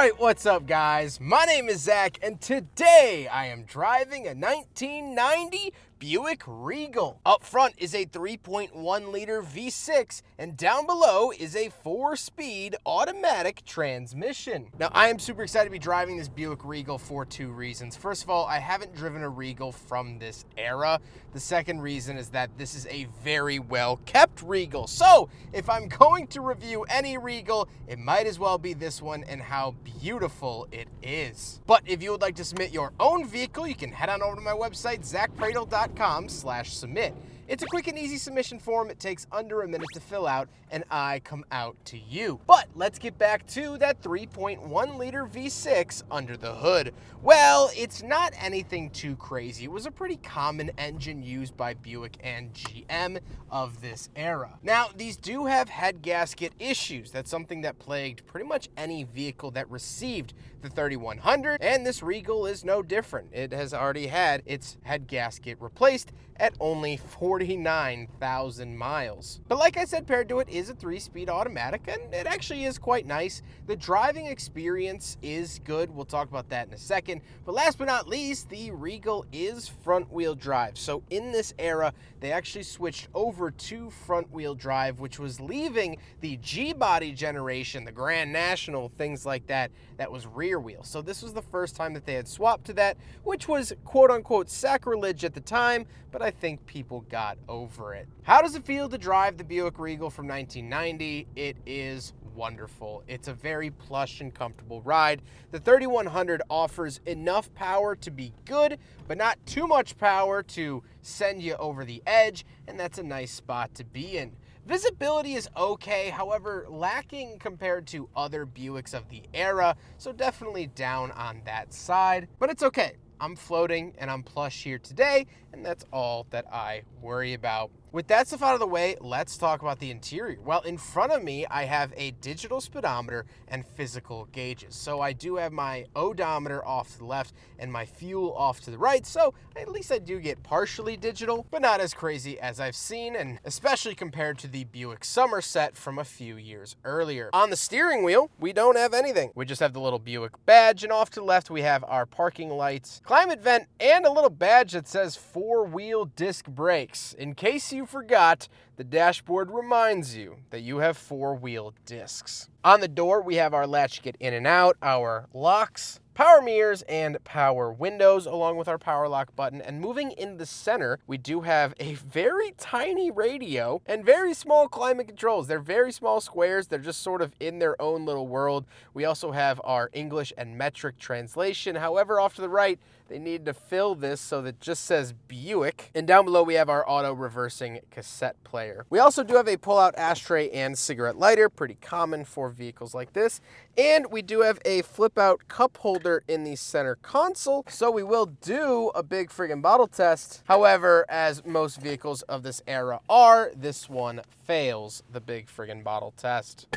Alright, what's up guys? My name is Zach, and today I am driving a 1990 Buick Regal. Up front is a 3.1 liter V6, and down below is a 4-speed automatic transmission. Now, I am super excited to be driving this Buick Regal for two reasons. First of all, I haven't driven a Regal from this era. The second reason is that this is a very well kept Regal. So, if I'm going to review any Regal, it might as well be this one and how beautiful it is. But if you would like to submit your own vehicle, you can head on over to my website, zackpradel.com/submit. It's a quick and easy submission form. It takes under a minute to fill out, and I come out to you. But let's get back to that 3.1 liter V6 under the hood. Well, it's not anything too crazy. It was a pretty common engine used by Buick and GM of this era. Now, these do have head gasket issues. That's something that plagued pretty much any vehicle that received the 3100, and this Regal is no different. It has already had its head gasket replaced at only 49,000 miles. But like I said, paired to it is a 3-speed automatic, and it actually is quite nice. The driving experience is good. We'll talk about that in a second. But last but not least, the Regal is front-wheel drive. So in this era, they actually switched over to front-wheel drive, which was leaving the G-body generation, the Grand National, things like that, that was rear wheel. So this was the first time that they had swapped to that, which was quote-unquote sacrilege at the time, but I think people got over it. How does it feel to drive the Buick Regal from 1990? It is wonderful. It's a very plush and comfortable ride. The 3100 offers enough power to be good, but not too much power to send you over the edge, and that's a nice spot to be in. Visibility is okay, however, lacking compared to other Buicks of the era, so definitely down on that side, but it's okay. I'm floating and I'm plush here today, and that's all that I worry about. With that stuff out of the way, let's talk about the interior. Well, in front of me, I have a digital speedometer and physical gauges. So I do have my odometer off to the left and my fuel off to the right. So at least I do get partially digital, but not as crazy as I've seen, and especially compared to the Buick Somerset from a few years earlier. On the steering wheel, we don't have anything. We just have the little Buick badge, and off to the left, we have our parking lights, climate vent, and a little badge that says 4-wheel disc brakes. In case you forgot, the dashboard reminds you that you have 4-wheel discs. On the door, we have our latch to get in and out, our locks, power mirrors, and power windows, along with our power lock button. And moving in the center, we do have a very tiny radio and very small climate controls. They're very small squares. They're just sort of in their own little world. We also have our English and metric translation. However, off to the right, they need to fill this so that it just says Buick. And down below, we have our auto reversing cassette player. We also do have a pull-out ashtray and cigarette lighter, pretty common for vehicles like this. And we do have a flip-out cup holder in the center console, so we will do a big friggin' bottle test. However, as most vehicles of this era are, this one fails the big friggin' bottle test.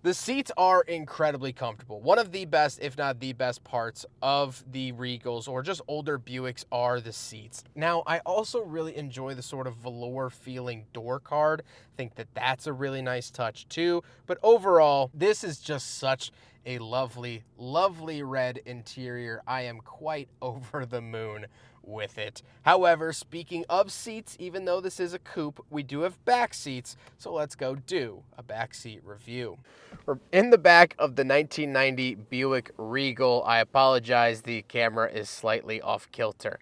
The seats are incredibly comfortable. One of the best, if not the best parts of the Regals or just older Buicks are the seats. Now, I also really enjoy the sort of velour feeling door card. I think that that's a really nice touch too. But overall, this is just such a lovely, lovely red interior. I am quite over the moon with it. However, speaking of seats, even though this is a coupe, we do have back seats, so let's go do a backseat review. We're in the back of the 1990 Buick Regal. I apologize, the camera is slightly off kilter.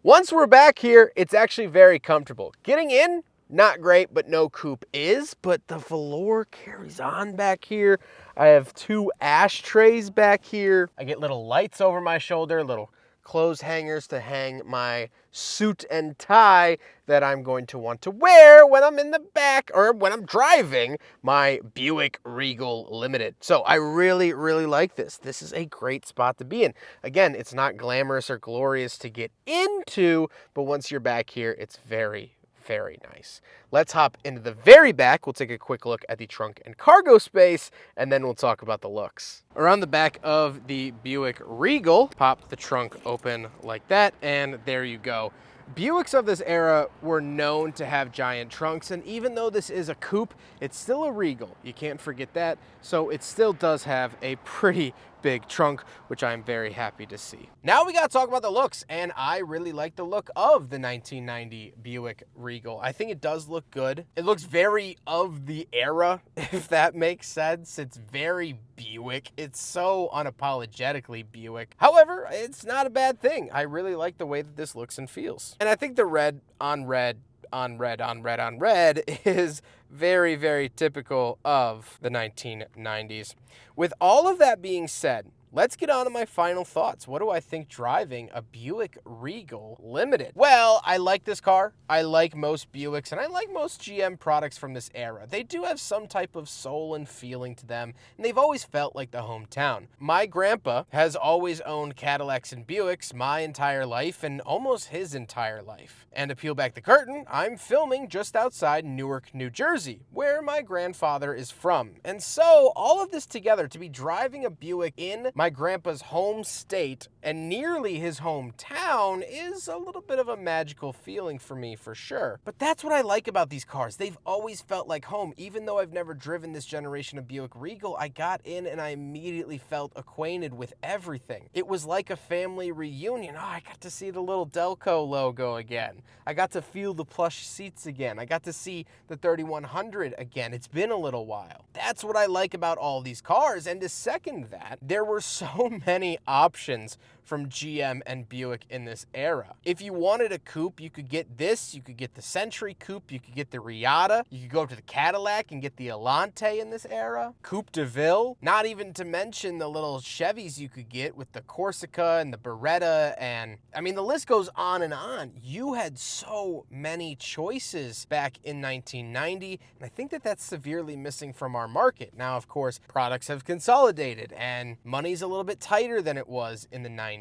Once we're back here, it's actually very comfortable. Getting in, not great, but no coupe is, but the velour carries on back here. I have 2 ashtrays back here. I get little lights over my shoulder, little clothes hangers to hang my suit and tie that I'm going to want to wear when I'm in the back or when I'm driving my Buick Regal Limited. So I really, really like this. This is a great spot to be in. Again, it's not glamorous or glorious to get into, but once you're back here, it's very, very nice. Let's hop into the very back. We'll take a quick look at the trunk and cargo space, and then we'll talk about the looks. Around the back of the Buick Regal, pop the trunk open like that, and there you go. Buicks of this era were known to have giant trunks, and even though this is a coupe, it's still a Regal. You can't forget that. So it still does have a pretty big trunk, which I'm very happy to see. Now we gotta talk about the looks, and I really like the look of the 1990 Buick Regal. I think it does look good. It looks very of the era, if that makes sense. It's very Buick. It's so unapologetically Buick. However, it's not a bad thing. I really like the way that this looks and feels. And I think the red on red on red on red on red is very, very typical of the 1990s. With all of that being said, let's get on to my final thoughts. What do I think driving a Buick Regal Limited? Well, I like this car. I like most Buicks, and I like most GM products from this era. They do have some type of soul and feeling to them, and they've always felt like the hometown. My grandpa has always owned Cadillacs and Buicks my entire life, and almost his entire life. And to peel back the curtain, I'm filming just outside Newark, New Jersey, where my grandfather is from. And so all of this together, to be driving a Buick in my grandpa's home state and nearly his hometown, is a little bit of a magical feeling for me, for sure. But that's what I like about these cars. They've always felt like home. Even though I've never driven this generation of Buick Regal, I got in and I immediately felt acquainted with everything. It was like a family reunion. Oh, I got to see the little Delco logo again. I got to feel the plush seats again. I got to see the 3100 again. It's been a little while. That's what I like about all these cars. And to second that, there were so many options from GM and Buick in this era. If you wanted a coupe, you could get this, you could get the Century Coupe, you could get the Riata, you could go to the Cadillac and get the Elante in this era, Coupe de Ville, not even to mention the little Chevys you could get with the Corsica and the Beretta, and I mean, the list goes on and on. You had so many choices back in 1990, and I think that that's severely missing from our market. Now, of course, products have consolidated, and money's a little bit tighter than it was in the 90s.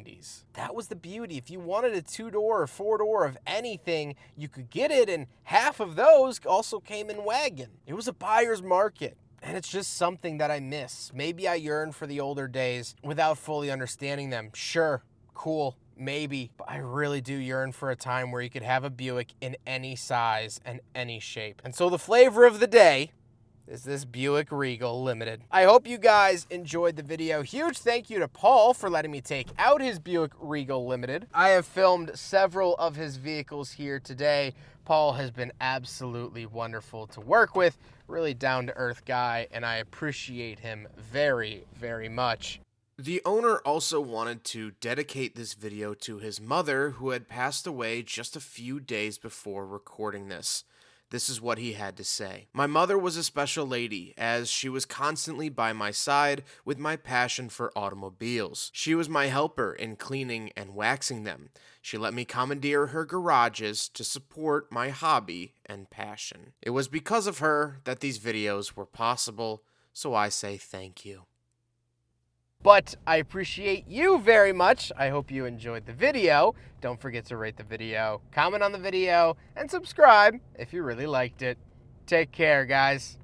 That was the beauty. If you wanted a two-door or four-door of anything, you could get it, and half of those also came in wagon. It was a buyer's market. And it's just something that I miss. Maybe I yearn for the older days without fully understanding them. Sure, cool, maybe, but I really do yearn for a time where you could have a Buick in any size and any shape. And so the flavor of the day is this Buick Regal Limited. I hope you guys enjoyed the video. Huge thank you to Paul for letting me take out his Buick Regal Limited. I have filmed several of his vehicles here today. Paul has been absolutely wonderful to work with, really down-to-earth guy, and I appreciate him very, very much. The owner also wanted to dedicate this video to his mother, who had passed away just a few days before recording this. This is what he had to say. My mother was a special lady, as she was constantly by my side with my passion for automobiles. She was my helper in cleaning and waxing them. She let me commandeer her garages to support my hobby and passion. It was because of her that these videos were possible, so I say thank you. But I appreciate you very much. I hope you enjoyed the video. Don't forget to rate the video, comment on the video, and subscribe if you really liked it. Take care, guys.